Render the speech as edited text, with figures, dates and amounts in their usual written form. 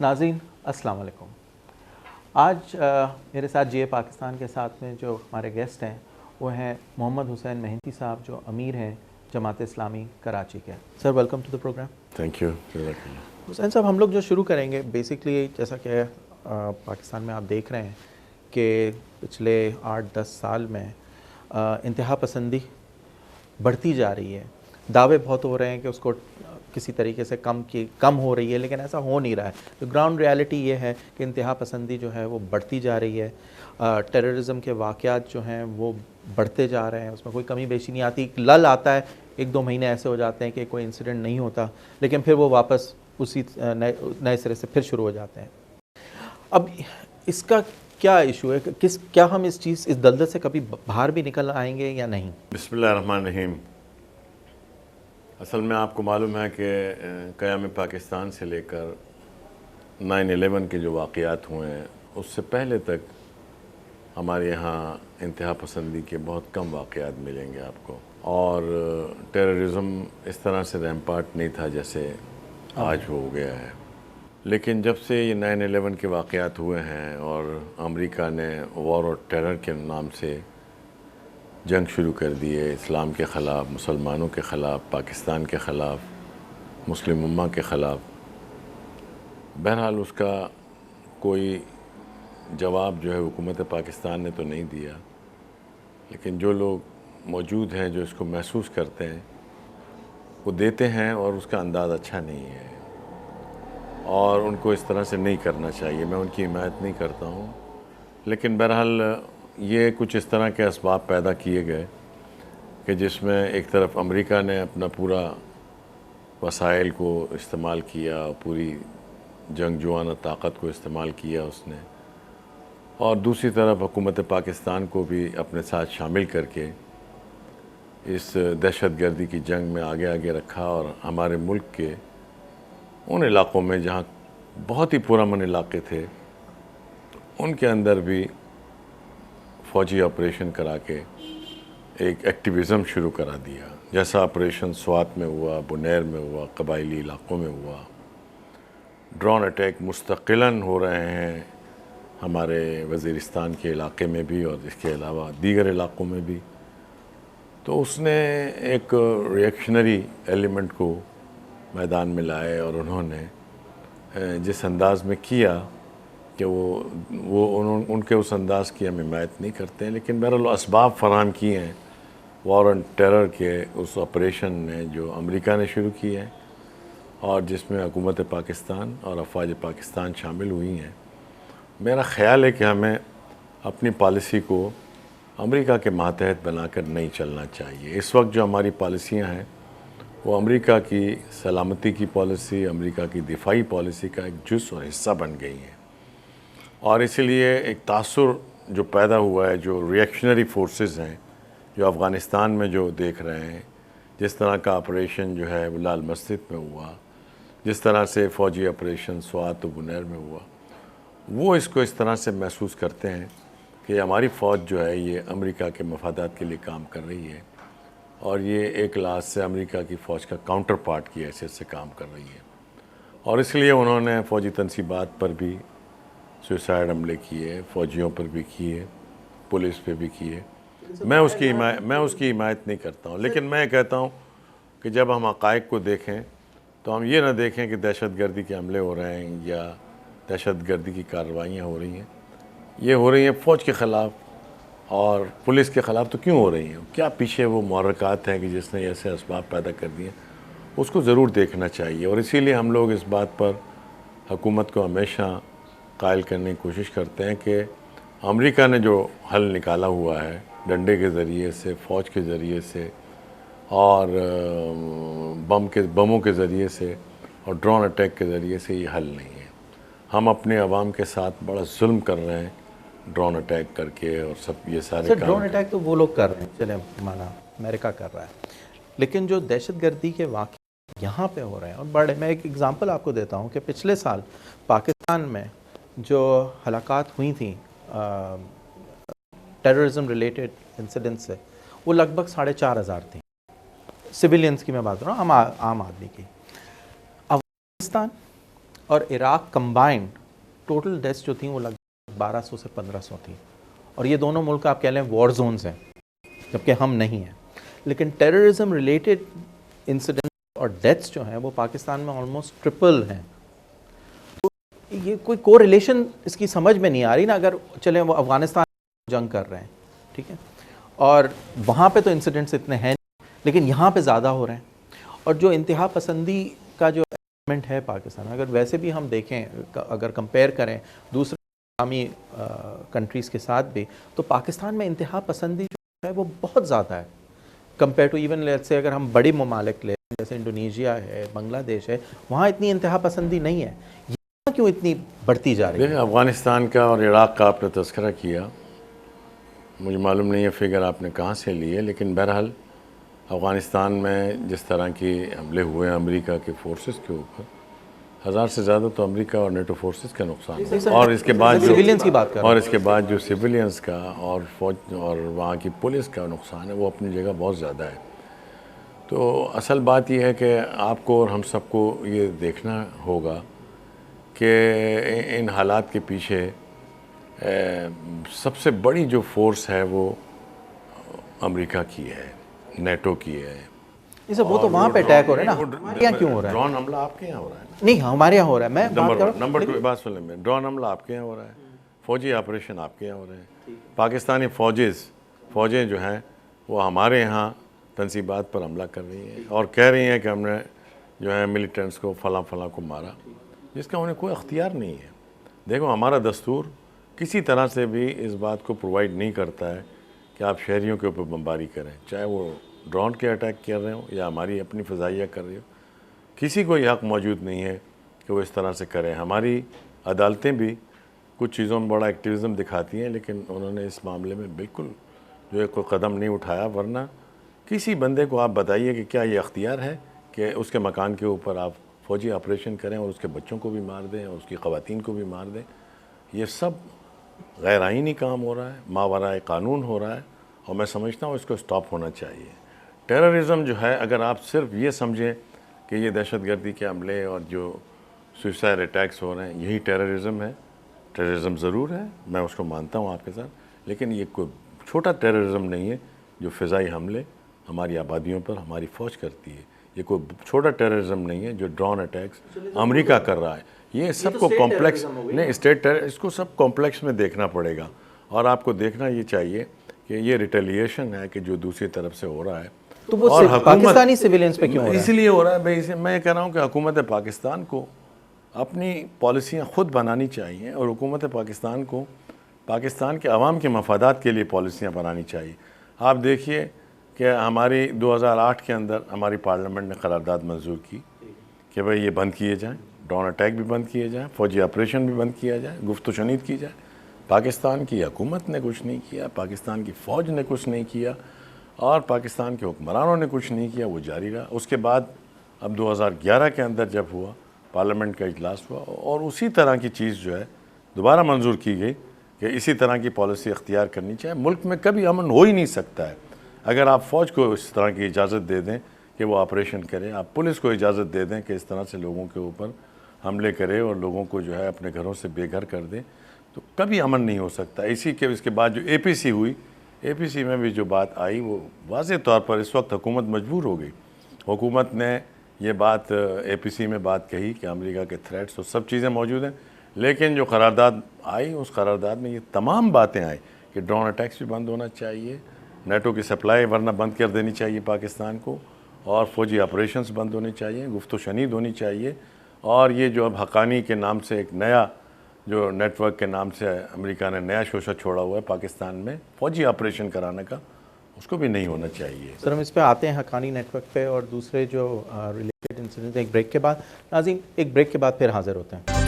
ناظرین السلام علیکم. آج میرے ساتھ جی اے پاکستان کے ساتھ میں جو ہمارے گیسٹ ہیں وہ ہیں محمد حسین مہنتی صاحب جو امیر ہیں جماعت اسلامی کراچی کے. Sir welcome to the programme. Thank you. Hussain صاحب ہم لوگ جو شروع کریں گے بیسکلی جیسا کہ پاکستان میں آپ دیکھ رہے ہیں کہ پچھلے 8-10 سال میں انتہا پسندی بڑھتی جا رہی ہے. دعوے بہت ہو رہے ہیں کہ اس کو کسی طریقے سے کم ہو رہی ہے لیکن ایسا ہو نہیں رہا ہے. تو گراؤنڈ ریالٹی یہ ہے کہ انتہا پسندی جو ہے وہ بڑھتی جا رہی ہے. ٹیررزم کے واقعات جو ہیں وہ بڑھتے جا رہے ہیں, اس میں کوئی کمی بیشی نہیں آتی. لل آتا ہے, 1-2 مہینے ایسے ہو جاتے ہیں کہ کوئی انسیڈنٹ نہیں ہوتا لیکن پھر وہ واپس اسی نئے سرے سے پھر شروع ہو جاتے ہیں. اب اس کا کیا ایشو ہے, کیا ہم اس دلدل سے کبھی باہر بھی نکل آئیں گے یا نہیں؟ بسم اللہ الرحمن الرحیم. اصل میں آپ کو معلوم ہے کہ قیام پاکستان سے لے کر 9/11 کے جو واقعات ہوئے ہیں اس سے پہلے تک ہمارے یہاں انتہا پسندی کے بہت کم واقعات ملیں گے آپ کو, اور ٹیررزم اس طرح سے ریمپارٹ نہیں تھا جیسے آج ہو گیا ہے. لیکن جب سے یہ 9/11 کے واقعات ہوئے ہیں اور امریکہ نے وار اور ٹیرر کے نام سے جنگ شروع کر دیے اسلام کے خلاف, مسلمانوں کے خلاف, پاکستان کے خلاف, مسلم امہ کے خلاف, بہرحال اس کا کوئی جواب جو ہے حکومت پاکستان نے تو نہیں دیا, لیکن جو لوگ موجود ہیں جو اس کو محسوس کرتے ہیں وہ دیتے ہیں اور اس کا انداز اچھا نہیں ہے اور ان کو اس طرح سے نہیں کرنا چاہیے. میں ان کی حمایت نہیں کرتا ہوں, لیکن بہرحال یہ کچھ اس طرح کے اسباب پیدا کیے گئے کہ جس میں ایک طرف امریکہ نے اپنا پورا وسائل کو استعمال کیا, پوری جنگجوانہ طاقت کو استعمال کیا اس نے, اور دوسری طرف حکومت پاکستان کو بھی اپنے ساتھ شامل کر کے اس دہشت گردی کی جنگ میں آگے رکھا, اور ہمارے ملک کے ان علاقوں میں جہاں بہت ہی پرامن علاقے تھے ان کے اندر بھی فوجی آپریشن کرا کے ایک ایکٹیویزم شروع کرا دیا, جیسا آپریشن سوات میں ہوا, بنیر میں ہوا, قبائلی علاقوں میں ہوا. ڈرون اٹیک مستقلاً ہو رہے ہیں ہمارے وزیرستان کے علاقے میں بھی اور اس کے علاوہ دیگر علاقوں میں بھی. تو اس نے ایک ریئیکشنری ایلیمنٹ کو میدان میں لائے اور انہوں نے جس انداز میں کیا کہ ان کے اس انداز کی ہم حمایت نہیں کرتے ہیں, لیکن بہرحال اسباب فراہم کیے ہیں وار آن ٹیرر کے اس آپریشن نے جو امریکہ نے شروع کی ہے اور جس میں حکومت پاکستان اور افواج پاکستان شامل ہوئی ہیں. میرا خیال ہے کہ ہمیں اپنی پالیسی کو امریکہ کے ماتحت بنا کر نہیں چلنا چاہیے. اس وقت جو ہماری پالیسیاں ہیں وہ امریکہ کی سلامتی کی پالیسی, امریکہ کی دفاعی پالیسی کا ایک جز اور حصہ بن گئی ہیں, اور اسی لیے ایک تاثر جو پیدا ہوا ہے جو ریئیکشنری فورسز ہیں جو افغانستان میں جو دیکھ رہے ہیں, جس طرح کا آپریشن جو ہے وہ لال مسجد میں ہوا, جس طرح سے فوجی آپریشن سوات و بنیر میں ہوا, وہ اس کو اس طرح سے محسوس کرتے ہیں کہ ہماری فوج جو ہے یہ امریکہ کے مفادات کے لیے کام کر رہی ہے اور یہ ایک لحاظ سے امریکہ کی فوج کا کاؤنٹر پارٹ کی حیثیت سے کام کر رہی ہے. اور اس لیے انہوں نے فوجی تنصیبات پر بھی سوسائڈ حملے کیے, فوجیوں پر بھی کیے, پولیس پہ بھی کیے. میں اس کی حمایت نہیں کرتا ہوں, لیکن میں کہتا ہوں کہ جب ہم حقائق کو دیکھیں تو ہم یہ نہ دیکھیں کہ دہشت گردی کے حملے ہو رہے ہیں یا دہشت گردی کی کارروائیاں ہو رہی ہیں. یہ ہو رہی ہیں فوج کے خلاف اور پولیس کے خلاف, تو کیوں ہو رہی ہیں؟ کیا پیچھے وہ محرکات ہیں کہ جس نے ایسے اسباب پیدا کر دیے؟ اس کو ضرور دیکھنا چاہیے. اور اسی لیے ہم لوگ اس بات پر حکومت کو ہمیشہ قائل کرنے کی کوشش کرتے ہیں کہ امریکہ نے جو حل نکالا ہوا ہے ڈنڈے کے ذریعے سے, فوج کے ذریعے سے اور بموں کے ذریعے سے اور ڈرون اٹیک کے ذریعے سے, یہ حل نہیں ہے. ہم اپنے عوام کے ساتھ بڑا ظلم کر رہے ہیں ڈرون اٹیک کر کے اور سب یہ سارے کام. ڈرون اٹیک تو وہ لوگ کر رہے ہیں, چلیں مانا امریکہ کر رہا ہے, لیکن جو دہشت گردی کے واقع یہاں پہ ہو رہے ہیں اور بڑے, میں ایک ایگزامپل آپ کو دیتا ہوں کہ پچھلے سال پاکستان میں جو ہلاکات ہوئی تھیں ٹیررزم ریلیٹڈ انسیڈنٹ سے, وہ لگ بھگ 4,500 تھیں. سویلینز کی میں بات کر رہا ہوں, عام آدمی کی. افغانستان اور عراق کمبائنڈ ٹوٹل ڈیتھس جو تھیں وہ لگ بھگ 1200 سے 1500 تھیں. اور یہ دونوں ملک آپ کہہ لیں وار زونز ہیں جبکہ ہم نہیں ہیں. لیکن ٹیررزم ریلیٹڈ انسیڈنٹ اور ڈیتھس جو ہیں وہ پاکستان میں آلموسٹ ٹرپل ہیں. تو یہ کوئی کو ریلیشن اس کی سمجھ میں نہیں آ رہی نا. اگر چلیں وہ افغانستان جنگ کر رہے ہیں ٹھیک ہے اور وہاں پہ تو انسیڈنٹس اتنے ہیں نہیں لیکن یہاں پہ زیادہ ہو رہے ہیں. اور جو انتہا پسندی کا جو ایلیمنٹ ہے پاکستان اگر ویسے بھی ہم دیکھیں اگر کمپیئر کریں دوسرے اسلامی کنٹریز کے ساتھ بھی تو پاکستان میں انتہا پسندی جو ہے وہ بہت زیادہ ہے compare to even let's say اگر ہم بڑی ممالک لیں جیسے انڈونیشیا ہے بنگلہ دیش ہے وہاں اتنی انتہا پسندی نہیں ہے. یہاں کیوں اتنی بڑھتی جا رہی ہے؟ دیکھیں افغانستان کا اور عراق کا آپ نے تذکرہ کیا, مجھے معلوم نہیں ہے فگر آپ نے کہاں سے لی ہے, لیکن بہرحال افغانستان میں جس طرح کی حملے ہوئے ہیں امریکہ کے فورسز کے اوپر 1000 سے زیادہ تو امریکہ اور نیٹو فورسز کا نقصان ہے. اور اس کے بعد سویلینز کی بات کر رہے ہیں. اور اس کے بعد جو سویلینز کا اور فوج اور وہاں کی پولیس کا نقصان ہے وہ اپنی جگہ بہت زیادہ ہے. تو اصل بات یہ ہے کہ آپ کو اور ہم سب کو یہ دیکھنا ہوگا کہ ان حالات کے پیچھے سب سے بڑی جو فورس ہے وہ امریکہ کی ہے, نیٹو کی ہے. وہ تو وہاں پہ اٹیک ہو رہا ہے نا, ہمارے یہاں کیوں ہو رہا ہے؟ ڈرون حملہ آپ کے یہاں ہو رہا ہے نہیں ہمارے یہاں ہو رہا ہے. میں بات کر رہا ہوں نمبر 2 بات سن لیں, ڈرون حملہ آپ کے یہاں ہو رہا ہے, فوجی آپریشن آپ کے یہاں ہو رہے ہیں. پاکستانی فوجیں جو ہیں وہ ہمارے یہاں تنصیبات پر حملہ کر رہی ہیں اور کہہ رہی ہیں کہ ہم نے جو ہے ملیٹنٹس کو فلاں کو مارا, جس کا انہیں کوئی اختیار نہیں ہے. دیکھو ہمارا دستور کسی طرح سے بھی اس بات کو پرووائڈ نہیں کرتا ہے کہ آپ شہریوں کے اوپر بمباری کریں, چاہے وہ ڈرون کے اٹیک کر رہے ہوں یا ہماری اپنی فضائیہ کر رہی ہو. کسی کو یہ حق موجود نہیں ہے کہ وہ اس طرح سے کریں. ہماری عدالتیں بھی کچھ چیزوں میں بڑا ایکٹیویزم دکھاتی ہیں لیکن انہوں نے اس معاملے میں بالکل جو ہے کوئی قدم نہیں اٹھایا. ورنہ کسی بندے کو آپ بتائیے کہ کیا یہ اختیار ہے کہ اس کے مکان کے اوپر آپ فوجی آپریشن کریں اور اس کے بچوں کو بھی مار دیں اور اس کی خواتین کو بھی مار دیں. یہ سب غیر آئینی کام ہو رہا ہے, ماورائے قانون ہو رہا ہے اور میں سمجھتا ہوں اس کو سٹاپ ہونا چاہیے. ٹیررزم جو ہے اگر آپ صرف یہ سمجھیں کہ یہ دہشت گردی کے حملے اور جو سوسائڈ اٹیکس ہو رہے ہیں یہی ٹیررزم ہے, ٹیررزم ضرور ہے, میں اس کو مانتا ہوں آپ کے ساتھ, لیکن یہ کوئی چھوٹا ٹیررزم نہیں ہے جو فضائی حملے ہماری آبادیوں پر ہماری فوج کرتی ہے. یہ کوئی چھوٹا ٹیررزم نہیں ہے جو ڈرون اٹیکس امریکہ کر رہا ہے. یہ سب کو کمپلیکس نہیں اسٹیٹ اس کو سب کمپلیکس میں دیکھنا پڑے گا. اور آپ کو دیکھنا یہ چاہیے کہ یہ ریٹیلیشن ہے کہ جو دوسری طرف سے ہو رہا ہے. تو وہ پاکستانی سویلینز پہ کیوں ہو رہا ہے؟ اس لیے ہو رہا ہے بھائی, میں یہ کہہ رہا ہوں کہ حکومت پاکستان کو اپنی پالیسیاں خود بنانی چاہیے اور حکومت پاکستان کو پاکستان کے عوام کے مفادات کے لیے پالیسیاں بنانی چاہیے. آپ دیکھیے کہ ہماری 2008 کے اندر ہماری پارلیمنٹ نے قرارداد منظور کی کہ بھئی یہ بند کیے جائیں, ڈرون اٹیک بھی بند کیے جائیں, فوجی آپریشن بھی بند کیا جائے, گفت و شنید کی جائے. پاکستان کی حکومت نے کچھ نہیں کیا, پاکستان کی فوج نے کچھ نہیں کیا اور پاکستان کے حکمرانوں نے کچھ نہیں کیا, وہ جاری رہا. اس کے بعد اب 2011 کے اندر جب ہوا پارلیمنٹ کا اجلاس ہوا اور اسی طرح کی چیز جو ہے دوبارہ منظور کی گئی کہ اسی طرح کی پالیسی اختیار کرنی چاہیے. ملک میں کبھی امن ہو ہی نہیں سکتا ہے اگر آپ فوج کو اس طرح کی اجازت دے دیں کہ وہ آپریشن کرے, آپ پولیس کو اجازت دے دیں کہ اس طرح سے لوگوں کے اوپر حملے کرے اور لوگوں کو جو ہے اپنے گھروں سے بے گھر کر دیں, تو کبھی امن نہیں ہو سکتا. اس کے بعد جو اے پی سی ہوئی, اے پی سی میں بھی جو بات آئی وہ واضح طور پر اس وقت حکومت مجبور ہو گئی. حکومت نے یہ بات اے پی سی میں بات کہی کہ امریکہ کے تھریٹس اور سب چیزیں موجود ہیں, لیکن جو قرارداد آئی اس قرارداد میں یہ تمام باتیں آئیں کہ ڈرون اٹیکس بھی بند ہونا چاہیے, نیٹو کی سپلائی ورنہ بند کر دینی چاہیے پاکستان کو, اور فوجی آپریشنز بند ہونے چاہیے, گفت و شنید ہونی چاہیے. اور یہ جو اب حقانی کے نام سے ایک نیا جو نیٹ ورک کے نام سے امریکہ نے نیا شوشہ چھوڑا ہوا ہے پاکستان میں فوجی آپریشن کرانے کا, اس کو بھی نہیں ہونا چاہیے. سر ہم اس پہ آتے ہیں حقانی نیٹ ورک پہ اور دوسرے جو ریلیٹڈ انسیڈنٹ. ایک بریک کے بعد ناظرین, ایک بریک کے بعد پھر حاضر ہوتے ہیں.